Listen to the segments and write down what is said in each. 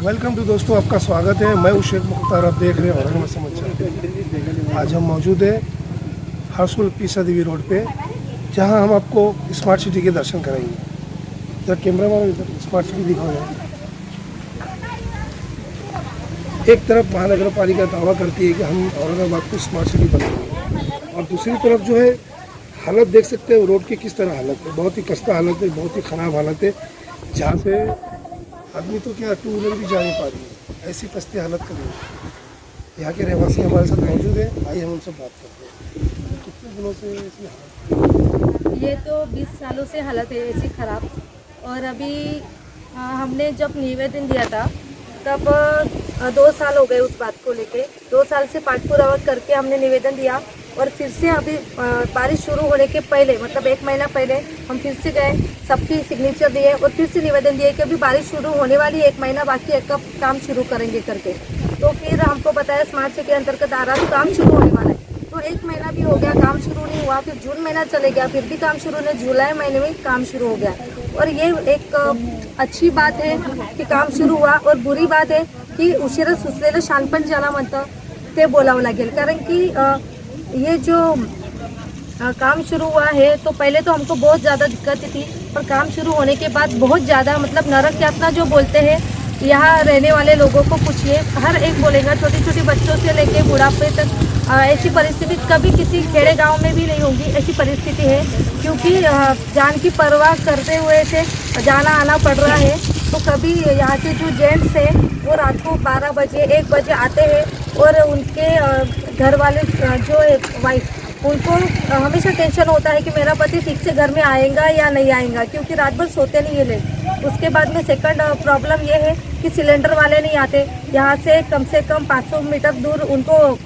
Welcome to दोस्तों, आपका स्वागत है। मैं शेख मुख्तार, आप देख रहे हैं औरंगाबाद समाचार। आज हम मौजूद हैं हरसुल पीसा देवी रोड पे, जहां हम आपको स्मार्ट सिटी के दर्शन कराएंगे। इधर कैमरा मैन, इधर स्मार्ट सिटी दिखाओ। एक तरफ महानगर पालिका दावा करती है कि हम औरंगाबाद को स्मार्ट सिटी बनाएंगे, और दूसरी तरफ जो है हालत देख सकते हैं रोड की किस तरह हालत है। बहुत ही खस्ता हालत है, बहुत ही ख़राब हालत है, जहाँ पे आदमी तो क्या टू व्हीलर भी जा नहीं पा रही है। ऐसी खस्ती हालत कर रही है। यहाँ के रहवासी हमारे साथ मौजूद है, आइए हम उनसे बात करते हैं। कितने दिनों से ऐसी हालत? ये तो 20 सालों से हालत है ऐसी ख़राब। और अभी हमने जब निवेदन दिया था तब 2 साल हो गए उस बात को लेके। 2 साल से पाठ पुरावा करके हमने निवेदन दिया, और फिर से अभी बारिश शुरू होने के पहले, मतलब 1 महीना पहले हम फिर से गए, सबकी सिग्नेचर दिए और फिर से निवेदन दिए कि अभी बारिश शुरू होने वाली है, 1 महीना बाकी है, कब काम शुरू करेंगे करके। तो फिर हमको बताया स्मार्ट सिटी के अंतर्गत आ रहा तो काम शुरू होने वाला है। तो 1 महीना भी हो गया, काम शुरू नहीं हुआ। फिर जून महीना चले गया, फिर भी काम शुरू नहीं, जुलाई महीने में काम शुरू हो गया। और ये एक अच्छी बात है कि काम शुरू हुआ, और बुरी बात है की उशिरा सुचलेलं शानपण ज्याला म्हणतं ते बोलावं लागेल। कारण की ये जो काम शुरू हुआ है तो पहले तो हमको बहुत ज़्यादा दिक्कत थी, पर काम शुरू होने के बाद बहुत ज़्यादा, मतलब नरक यातना जो बोलते हैं, यहाँ रहने वाले लोगों को पूछिए, हर एक बोलेगा, छोटी छोटी बच्चों से लेके बुढ़ापे तक ऐसी परिस्थिति कभी किसी खेड़े गांव में भी नहीं होगी। ऐसी परिस्थिति है क्योंकि जान की परवाह करते हुए से जाना आना पड़ रहा है। तो कभी यहाँ के जो जेंट्स हैं वो रात को 12 बजे 1 बजे आते हैं, और उनके घर वाले जो है वाइफ, उनको हमेशा टेंशन होता है कि मेरा पति ठीक से घर में आएगा या नहीं आएगा, क्योंकि रात भर सोते नहीं है लोग। उसके बाद में सेकंड प्रॉब्लम ये है कि सिलेंडर वाले नहीं आते। यहाँ से कम 500 मीटर दूर उनको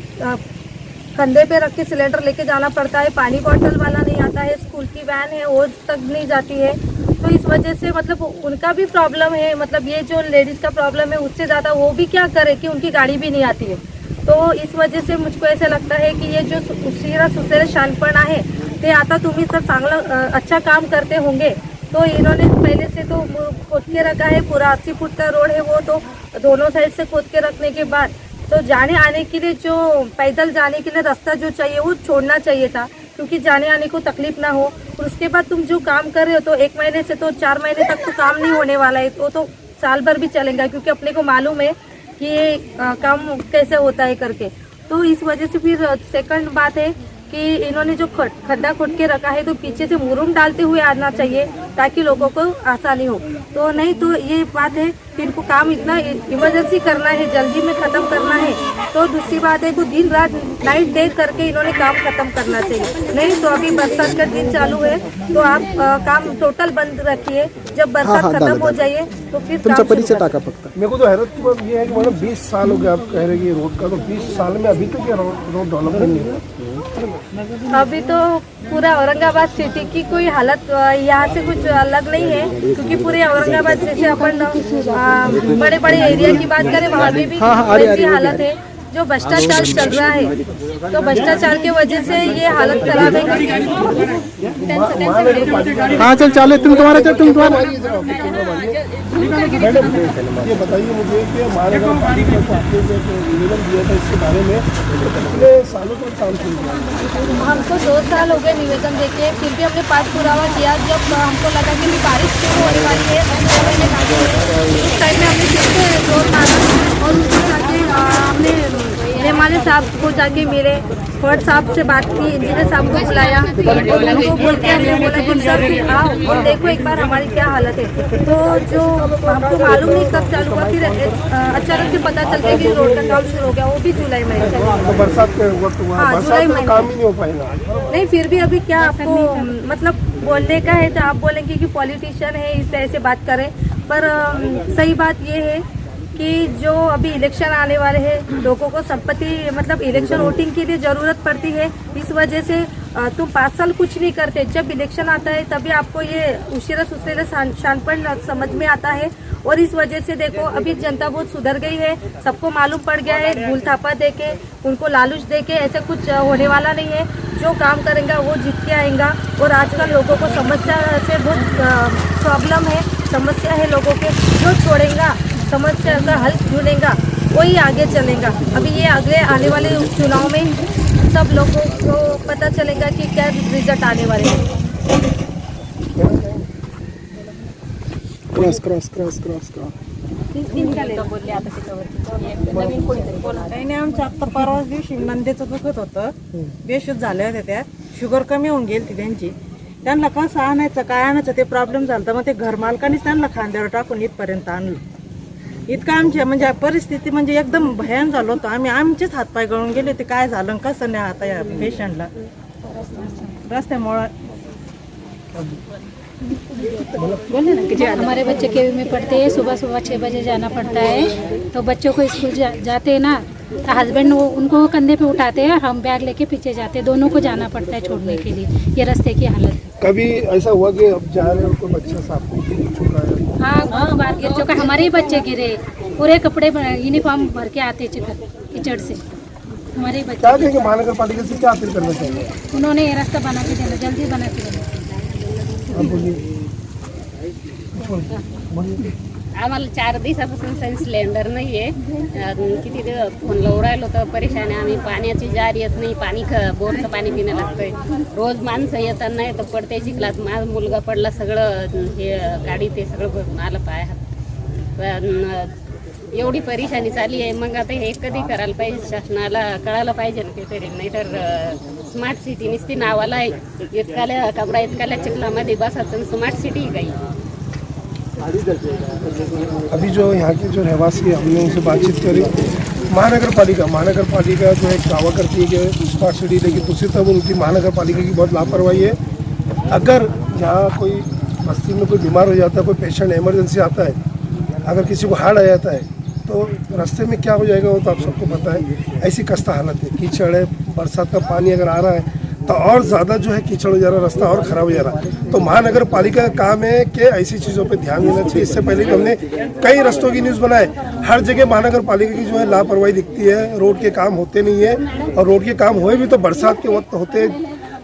कंधे पे रख के सिलेंडर लेके जाना पड़ता है। पानी बॉटल वाला नहीं आता है, स्कूल की वैन है वो तक नहीं जाती है। तो इस वजह से मतलब उनका भी प्रॉब्लम है, मतलब ये जो लेडीज़ का प्रॉब्लम है उससे ज़्यादा वो भी क्या करे कि उनकी गाड़ी भी नहीं आती है। तो इस वजह से मुझको ऐसा लगता है कि ये जो उशिरा सुचलेलं शानपण आहे ते आता तुम्ही जर चांगलं अच्छा काम करते होंगे तो इन्होंने पहले से तो खोद के रखा है पूरा 80 फुट का रोड है वो, तो दोनों साइड से खोद के रखने के बाद तो जाने आने के लिए जो पैदल जाने के लिए रास्ता जो चाहिए वो छोड़ना चाहिए था, क्योंकि जाने आने को तकलीफ ना हो। और उसके बाद तुम जो काम कर रहे हो तो 1 महीने से तो 4 महीने तक तो काम नहीं होने वाला है, तो साल भर भी चलेगा, क्योंकि अपने को मालूम है कि ये काम कैसे होता है करके। तो इस वजह से फिर सेकंड बात है कि इन्होंने जो खड्डा खोद के रखा है तो पीछे से मुरुम डालते हुए आना चाहिए ताकि लोगों को आसानी हो। तो नहीं तो ये बात है कि इनको काम इतना इमरजेंसी करना है, जल्दी में ख़त्म करना है। तो दूसरी बात है कि दिन रात नाइट डे करके इन्होंने काम ख़त्म करना चाहिए। नहीं तो अभी बरसात का दिन चालू है तो आप काम टोटल बंद रखिए। जब बरसात खत्म हो जाए तो फिर तुमचा परिचय टाका फक्त। मेरे को तो हैरत की बात ये है कि मतलब 20 साल हो गए आप कह रहे हैं रोड का, तो 20 साल में अभी तक रोड डेवलपमेंट नहीं हुआ। अभी तो पूरा औरंगाबाद सिटी की कोई हालत यहाँ से कुछ अलग नहीं है, क्योंकि पूरे औरंगाबाद जैसे अपन बड़े बड़े एरिया की बात करें वहाँ पे भी वैसी हालत है। जो भ्रष्टाचार चल रहा है तो भ्रष्टाचार की वजह से ये हालत खराब है। हाँ चल चालू तुम तुम्हारा मैडम ये बताइए मुझे कि महानगर पालिका को आपने जो निवेदन दिया था इसके बारे में कितने सालों तक काम शुरू किया? हमको 2 साल हो गए निवेदन देके, फिर भी हमने पाठ पुरावा किया। जब हमको लगा कि बारिश शुरू होने वाली है उस टाइम में हमने फिर से जोर मारा, और उसको जाके हमने एमएलए साहब को जाके मिले, फर्ड साहब से बात की, इंजीनियर साहब को बुलाया, और उनको बोल के हमने बोला कि सर आओ और देखो एक बार हमारी क्या हालत है। तो जो हमको मालूम नहीं कब चालू हुआ, फिर अचानक से पता चल गया कि रोड का काम शुरू हो गया, वो भी जुलाई महीने तो बरसात के वक्त हुआ। हाँ, जुलाई महीने काम ही नहीं हो पाएगा। नहीं, फिर भी अभी क्या आपको मतलब बोलने का है तो आप बोलेंगे कि पॉलिटिशियन है इस तरह से बात करें, पर सही बात ये है कि जो अभी इलेक्शन आने वाले हैं, लोगों को संपत्ति मतलब इलेक्शन वोटिंग के लिए ज़रूरत पड़ती है। इस वजह से तुम 5 साल कुछ नहीं करते, जब इलेक्शन आता है तभी आपको ये उशिरा सुचलेलं शानपण समझ में आता है। और इस वजह से देखो अभी जनता बहुत सुधर गई है, सबको मालूम पड़ गया है, भूल थापा दे के उनको लालूच दे के ऐसा कुछ होने वाला नहीं है। जो काम करेंगे वो जीत के आएगा। और आजकल लोगों को समस्या से बहुत प्रॉब्लम है, समस्या है लोगों के, जो छोड़ेगा समस्या का हल ढूंढेगा वही आगे चलेगा। अभी ये अगले आने वाले चुनाव में सब लोगों को पता चलेगा कि क्या रिजल्ट आने वाले हैं। Cross cross cross cross cross काही नाही, आमच्या आत्ता परवाच दिवशी नंदेचं दुखत होतं, बेशुद्ध झाल्या होत्या त्या, शुगर कमी होऊन गेली त्यांची. त्यांना कसं आणायचं काय आणायचं ते प्रॉब्लेम झाला, तर मग ते घरमालकानेच त्यांना खांद्यावर टाकून इथपर्यंत आणलं. इतकं आमच्या म्हणजे परिस्थिती म्हणजे एकदम भयान झालो होतो आम्ही, आमचेच हातपाय गळून गेले. ते काय झालं कसं नाही आता या पेशंटला रस्त्यामुळं. हमारे बच्चे केवी में पढ़ते हैं, सुबह सुबह 6 बजे जाना पड़ता है, तो बच्चों को स्कूल जाते हैं ना, तो हस्बैंड उनको कंधे पे उठाते हैं, हम बैग लेके पीछे जाते हैं, दोनों को जाना पड़ता है छोड़ने के लिए। ये रास्ते की हालत है। कभी ऐसा हुआ कि अब जा रहे हो कोई बच्चा साथ में गिर चुका है? हाँ, बहुत बार गिर चुका, हमारे ही बच्चे गिरे, पूरे कपड़े यूनिफॉर्म भर के आते कीचड़ से, हमारे ही बच्चे। क्या कहेंगे महानगर पालिका से, क्या अपील करना चाहिए? उन्होंने ये रास्ता बना के देना, जल्दी बना के देना। आम्हाला 4 दिवसापासून सिलेंडर नाही आहे. किती दिवस फोन लावून राहिलो तर परेशान आहे आम्ही. पाण्याची जार येत नाही, पाणी बोरचं पाणी पिणं लागतंय. रोज माणसं येतात नाही तर पडते चिखलात. माझा मुलगा पडला, सगळं हे गाडी ते सगळं आलं पाय हात. एवढी परेशानी चालली आहे. मग आता हे कधी करायला पाहिजे, शासनाला कळायला पाहिजे ना काहीतरी. नाहीतर स्मार्ट सिटी नुसती नावाला आहे, इतकाल्या कपडा इतकाल्या चिखलामध्ये बसायचं स्मार्ट सिटी काही. अभी जो यहाँ के जो रहवासी है हमने उनसे बातचीत करी। महानगर पालिका जो है दावा करती है कि स्मार्ट सिटी, लेकिन दूसरी तरफ उनकी महानगर पालिका की बहुत लापरवाही है। अगर यहाँ कोई बस्ती में कोई बीमार हो जाता है, कोई पेशेंट इमरजेंसी आता है, अगर किसी को हार्ट आ जाता है तो रास्ते में क्या हो जाएगा वो तो आप सबको पता है। ऐसी खस्ता हालत है, कीचड़ है, बरसात का पानी अगर आ रहा है तो और ज़्यादा जो है कीचड़ हो जा रहा है, रास्ता और ख़राब हो जा रहा है। तो महानगर पालिका का काम है कि ऐसी चीज़ों पे ध्यान देना चाहिए। इससे पहले भी हमने कई रास्तों की न्यूज़ बनाए, हर जगह महानगर पालिका की जो है लापरवाही दिखती है। रोड के काम होते नहीं है, और रोड के काम हुए भी तो बरसात के वक्त होते हैं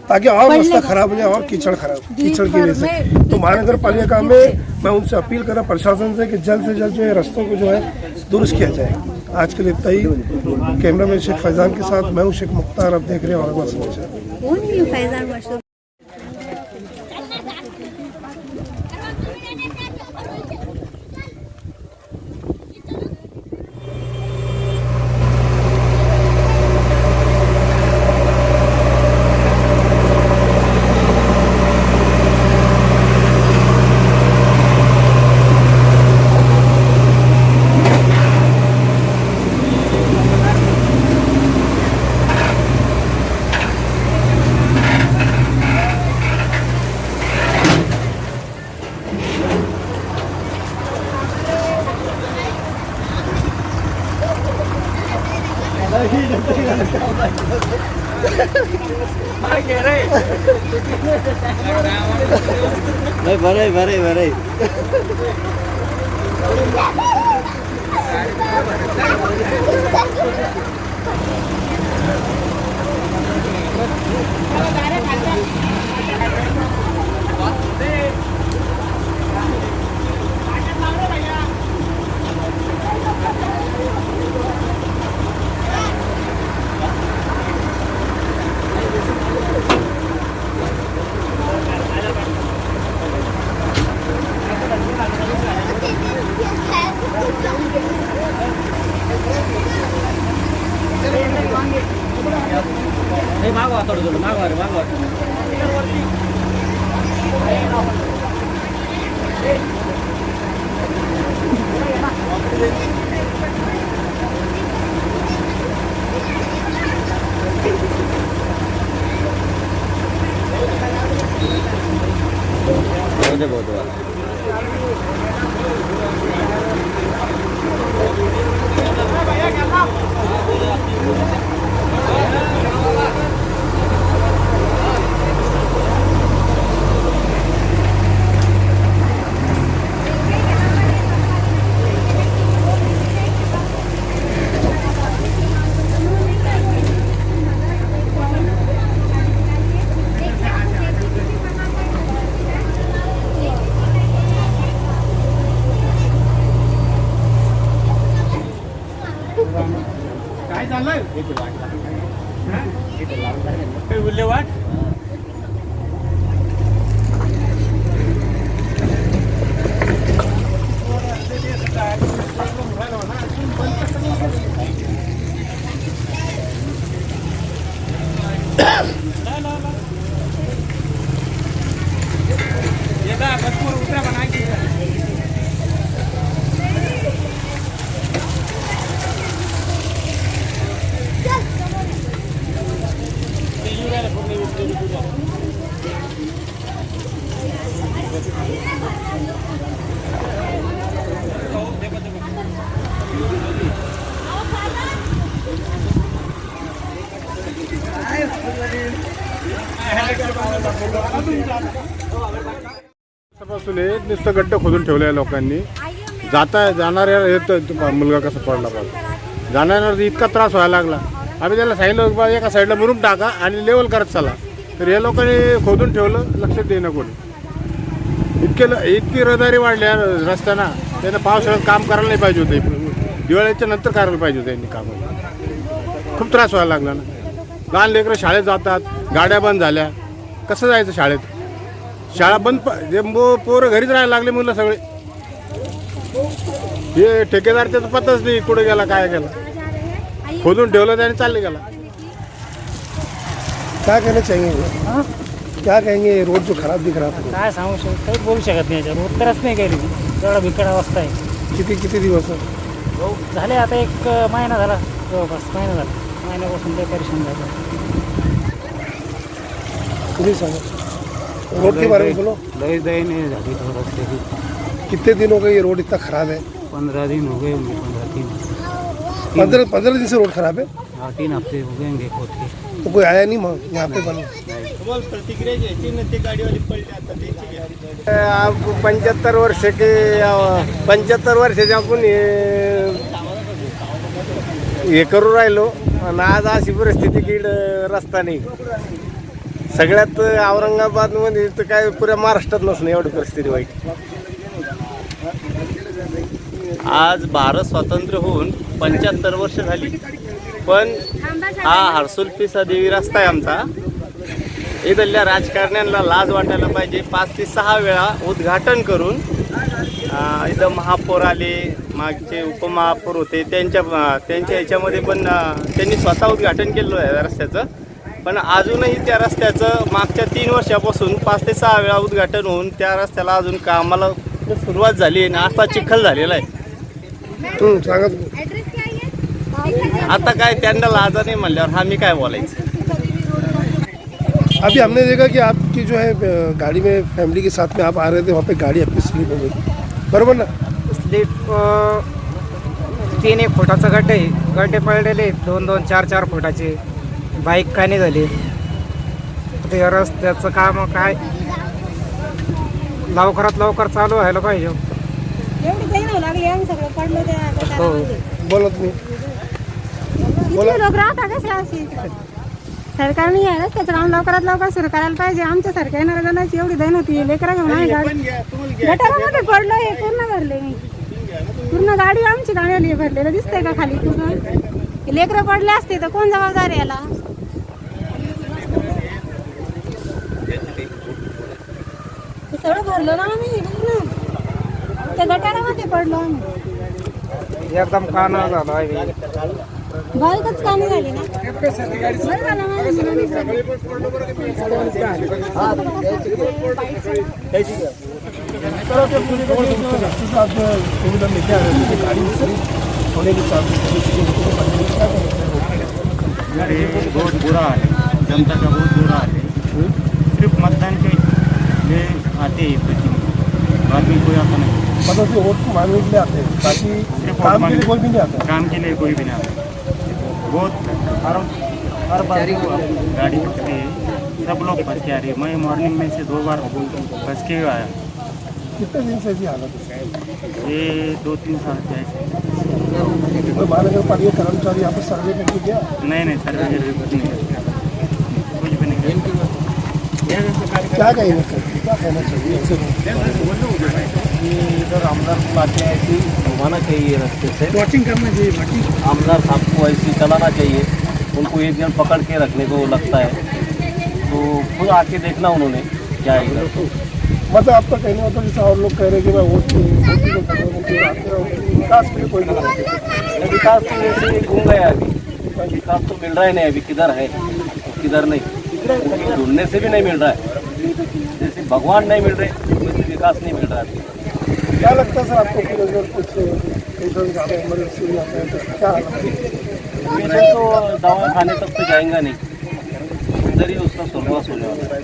ताकि और रास्ता खराब हो जाए और कीचड़ की वजह से। तो महानगर पालिका में मैं उनसे अपील कर रहा प्रशासन से कि जल्द से जल्द जो है रास्तों को जो है दुरुस्त किया जाए। आज के लिए इतना ही। कैमरामैन शेख फैजान के साथ मैं हूँ शेख मुख्तार। आप देख रहे हैं औरंगाबाद समाचार। Barai. पासून नुसतं गड्डे खोदून ठेवले आहे लोकांनी. जाणाऱ्या मुलगा कसा पडला पाहिजे, जाणाऱ्या इतका त्रास व्हायला लागला. आम्ही त्याला सांगितलं बा एका साईडला मुरुम टाका आणि लेवल करत चला, तर या लोकांनी खोदून ठेवलं, लक्षात देणं कोणी. इतकी रहदारी वाढल्या रस्त्याना, त्यांना पावसाळ्यात काम करायला नाही पाहिजे होते, दिवाळीच्या नंतर करायला पाहिजे होते यांनी काम. खूप त्रास व्हायला लागला ना. लहान लेकरं शाळेत जातात, गाड्या बंद झाल्या, कसं जायचं शाळेत? शाळा बंद, पोरं घरीच राहायला लागले मुलं सगळे. हे ठेकेदार त्याचा पत्ताच नाही, कुठे गेला काय गेला, खोदून ठेवलं त्याने चालले गेला. क्या कहना चाहेंगे? क्या कहेंगे? ये रोड जो खराब दिख रहा है, काय सांगू शकतो, काहीच बोलू शकत नाही याच्यावर, उत्तरच नाही काही. एवढा बिकट अवस्था आहे. किती दिवस झाले आता 1 महिना झाला, जवळपास महिन्यापासून काही परेशान झालं. तुम्ही सांगा रोड के बारे में बोलो. लई नहीं झाली थोड़ा. कितने दिन हो गए ये रोड इतना खराब है? 15 दिन हो गए होंगे. 15 दिन से रोड खराब है. 3 हफ्ते हो गए खोद के. तो कोई आया नहीं यहाँ पे बना? 75 वर्षाचे आपण हे करू राहिलो आणि आज अशी परिस्थिती की रस्ता नाही. सगळ्यात औरंगाबादमध्ये तर काय पुऱ्या महाराष्ट्रात नसणं एवढी परिस्थिती वाईट. आज भारत स्वातंत्र्य होऊन 75 वर्ष झाली, पण हा हर्सुल पिसा देवी रस्ता आहे आमचा. इथल्या राजकारण्यांना लाज वाटायला पाहिजे. 5 ते 6 वेळा उद्घाटन करून इथं महापौर आले, मागचे उपमहापौर होते, त्यांच्या ह्याच्यामध्ये पण त्यांनी स्वतः उद्घाटन केलं आहे रस्त्याचं. पण अजूनही त्या रस्त्याचं मागच्या 3 वर्षापासून 5 ते 6 वेळा उद्घाटन होऊन त्या रस्त्याला अजून कामाला सुरुवात झाली आणि आता चिखल झालेला आहे. आता काय त्यांना लाजा नाही म्हणल्यावर हा मी काय बोलायचं. अभी हमने देखा कि आपकी जो है गाड़ी में फैमिली के साथ में आप आ रहे थे, वहाँ पे गाड़ी आपकी स्लिप हो गई, बरोबर ना? स्लिप 3-1 फुटाचा गड्डे पडलेले, 2-2, 4-4 फुटाचे. बाईक काय नाही झाली. ते रस्त्याचं काम काय लवकरात लवकर चालू व्हायला पाहिजे. हो बोला तुम्ही. लोक राहतात कसे असे. सरकारने या रस्त्याचं काम लवकरात लवकर सुरू करायला पाहिजे. आमच्या सारख्या येणाऱ्या जणांची एवढी दैन होती. लेकरं घेऊन आम्ही गटारामध्ये पडलोय, पूर्ण भरले, पूर्ण गाडी आमची गाडी भरलेलं दिसतंय का खाली पूर्ण. लेकरं पडले असते तर कोण जबाबदार याला? सगळं भरलं ना आम्ही, त्या गटारामध्ये पडलो आम्ही. एकदम काना झाला आहे. बाईकच कामी झाली ना. बरं झालं माझ्या बहुत बुरा है, जनता का बहुत बुरा है. सिर्फ मतदान के लिए आते हैं, बाकी कोई आता नहीं. मतलब कि वोट मांगने के लिए आते हैं, बाकी काम के लिए कोई भी नहीं आता. काम के लिए कोई भी नहीं आता. बहुत हर बार गाड़ी पकड़ती है, सब लोग फंस के आ रही है. मैं मॉर्निंग में से 2 बार फंस के आया. कितने दिन से ऐसी हालत है? ये 2-3 साल से ऐसे. कोई महानगर पालिका कर्मचारी यहाँ पर सर्वे करके गया? नहीं सर्वे कुछ नहीं, कुछ भी नहीं. क्या कहना चाहिए? ये इधर आमदार को लाके ऐसे घुमाना चाहिए रास्ते से, वॉचिंग करना चाहिए बाकी। आमदार साहब को ऐसे चलाना चाहिए। उनको एक जन पकड़ के रखने को लगता है, तो खुद आके देखना उन्होंने क्या है इधर। मतलब आपका कहना होता है जैसे और लोग कह रहे हैं कि मैं वोट विकास के लिए कोई नहीं। विकास तो वैसे घूम गया अभी, विकास तो मिल रहा ही नहीं अभी, किधर है किधर नहीं, ढूंढने से भी नहीं मिल रहा है। जैसे भगवान नहीं मिल रहे वैसे विकास नहीं मिल रहा है। क्या लगता है सर आपको कि अगर कुछ इमरजेंसी आता है तो क्या पेशेंट तो दवा खाने तक तो जाएगा नहीं, इधर ही उसका स्वर्गवास होने वाला है।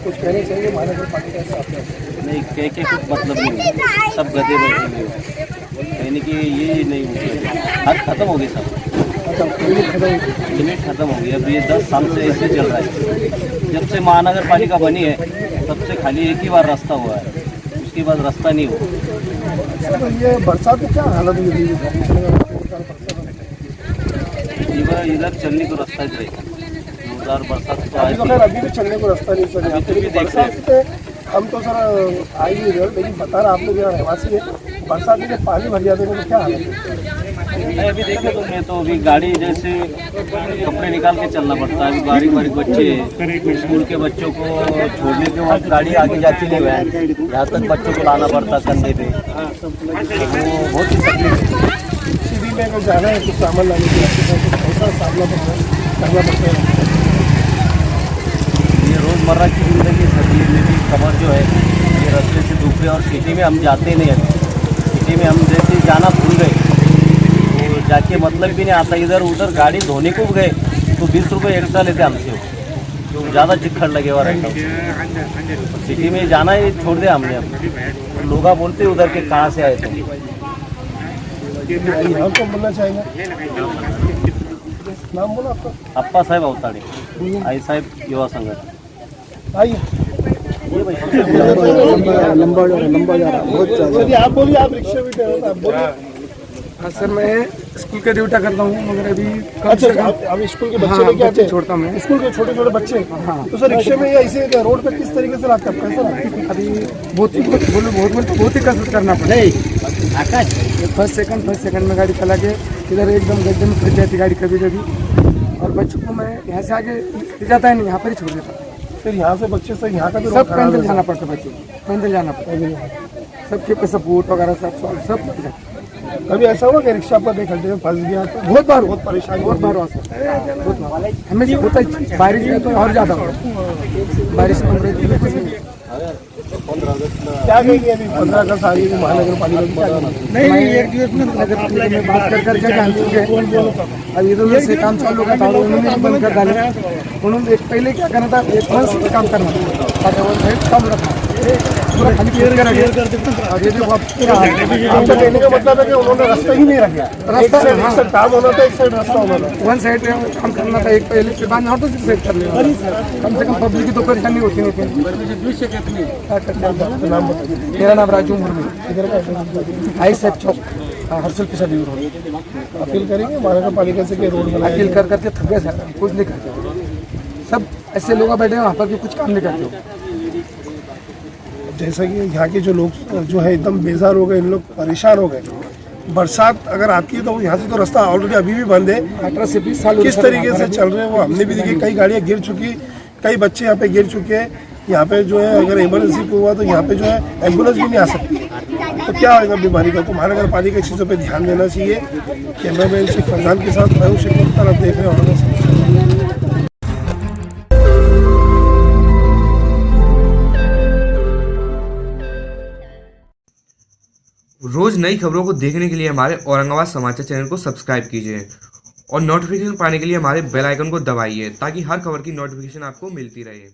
कुछ कहना चाहिए महानगर पालिका से आपने? नहीं कह के कुछ मतलब नहीं है, सब गधे बैठे हुए हैं। कहने की ये नहीं हुई, हद खत्म हो गई सब, लिमिट खत्म हो गई। अब ये 10 साल से ऐसे चल रहा है। जब से महानगर पालिका बनी है तब से खाली एक ही बार रास्ता हुआ है, उसके बाद रास्ता नहीं हुआ। तो ये बरसात में क्या हालत हुई? इधर चलने को रास्ता ही रहेगा, जोरदार बरसात तो अभी तो खैर अभी भी चलने को रास्ता नहीं सर। अभी भी देख बरसात से हम तो सर आई नहीं रहे, लेकिन बता रहा आप लोग यहाँ रहवासी है, बरसात में जब पानी भर जाते हैं तो क्या हालत है? नहीं अभी देखे तुमने तो अभी गाड़ी जैसे कपड़े निकाल के चलना पड़ता है। अभी बारीक बारीक बच्चे, स्कूल के बच्चों को छोड़ने के बाद गाड़ी आगे जाती नहीं है, यहाँ तक बच्चों को लाना पड़ता कंधे पे, तो बहुत ही तकलीफ। सीधी में अगर जाना है कुछ सामान लाने के लिए कैसा सामना करना पड़ता है? ये रोज़मर्रा की ज़िंदगी सभी मेरी खबर जो है, ये रास्ते से दूसरे और सिटी में हम जाते नहीं हैं। सिटी में हम जैसे जाना भूल गए तो जाके मतलब भी नहीं आता। इधर उधर गाड़ी धोने को गए तो 20 रुपये एक्स्ट्रा लेते हमसे, तो ज़्यादा चिक्खड़ लगे हुआ रहता है। सिटी में जाना ही छोड़ दिया हमने। अब लोग बोलते उधर के कहाँ से आए तुम, यहाँ को बोलना चाहेंगे? नाम बोला आपका? अप्पा साहेब अवताड़े, आई साहेब युवा संगठन। आइए लंबा जा रहा बहुत ज़्यादा। चलिए आप बोलिए, आप रिक्शा भी कर रहे हो, आप बोलिए। हाँ सर, मैं स्कूल का ड्यूटी करता हूँ, मगर अभी अच्छा आप स्कूल के बच्चे लेके आते हैं? छोड़ता हूँ मैं स्कूल के छोटे छोटे बच्चे। हाँ। तो सर रिक्शे में या ऐसे रोड पे किस तरीके से लाते हैं, कैसा लाते हैं? अभी बहुत ही कसरत करना पड़ता है। आकाश फर्स्ट सेकंड में गाड़ी चला के इधर एकदम गड्ढे में फंस जाती गाड़ी कभी कभी, और बच्चों को मैं यहाँ से आगे ले जाता है नहीं, यहाँ पर ही छोड़ देता। फिर यहाँ से बच्चे से यहाँ का भी सब पैदल जाना पड़ता है, बच्चे पैदल जाना पड़ता है, सबके पे सपोर्ट वगैरह सब कभी ऐसा हुआ कि रिक्शा पर एक घंटे में फंस गया? तो बहुत बार बहुत परेशानी बहुत बार हुआ सर, हमें होता है। बारिश में तो और ज़्यादा होगा, बारिश कम रहती है। क्या कहेंगे अभी 15 अगस्त आ गई महानगर पालिका? नहीं एक दिवस में नगर पालिका में बात कर जान चुके हैं। अब इधर उधर से काम चालू का था, उन्होंने भी बंद कर डाला। उन्होंने एक पहले क्या करना था, एक मंच से काम करना था, कम रखा पूरा खाली कर आपका कहने का मतलब है कि उन्होंने रास्ता ही नहीं रखा। रास्ता एक काम होना था, एक साइड रास्ता होना था। वन साइड काम करना था, एक पहले के बाद ऑटो से सेट कर लिया। कम से कम पब्लिक की तो परेशानी होती नहीं थी। नाम बताइए। मेरा नाम राजू मुर्मू, इधर का आई सेट चौक, हर्षल पिछा दी रोड। अपील करेंगे महानगर पालिका से कि रोड बनाए। अपील कर करके थक गए सर, कुछ नहीं करते। सब ऐसे लोग बैठे हैं वहाँ पर कि कुछ काम नहीं करते। जैसा कि यहाँ के जो लोग जो है एकदम बेजार हो गए, इन लोग परेशान हो गए। बरसात अगर आती है तो यहाँ से तो रास्ता ऑलरेडी अभी भी बंद है। 18 से 20 साल किस तरीके से चल रहे हैं वो हमने भी देखी। कई गाड़ियाँ गिर चुकी, कई बच्चे यहाँ पे गिर चुके हैं। यहाँ पे जो है अगर इमरजेंसी को हुआ तो यहाँ पे जो है एम्बुलेंस भी नहीं आ सकती, तो क्या होगा बीमारी का? तो महानगर पालिका इस चीज़ों पर ध्यान देना चाहिए। कैमरामैन शेख फरजान के साथ मैं शेख मुख्तार, आप देख रहे हैं। रोज नई खबरों को देखने के लिए हमारे औरंगाबाद समाचार चैनल को सब्सक्राइब कीजिए और नोटिफिकेशन पाने के लिए हमारे बेल आइकन को दबाइए ताकि हर खबर की नोटिफिकेशन आपको मिलती रहे।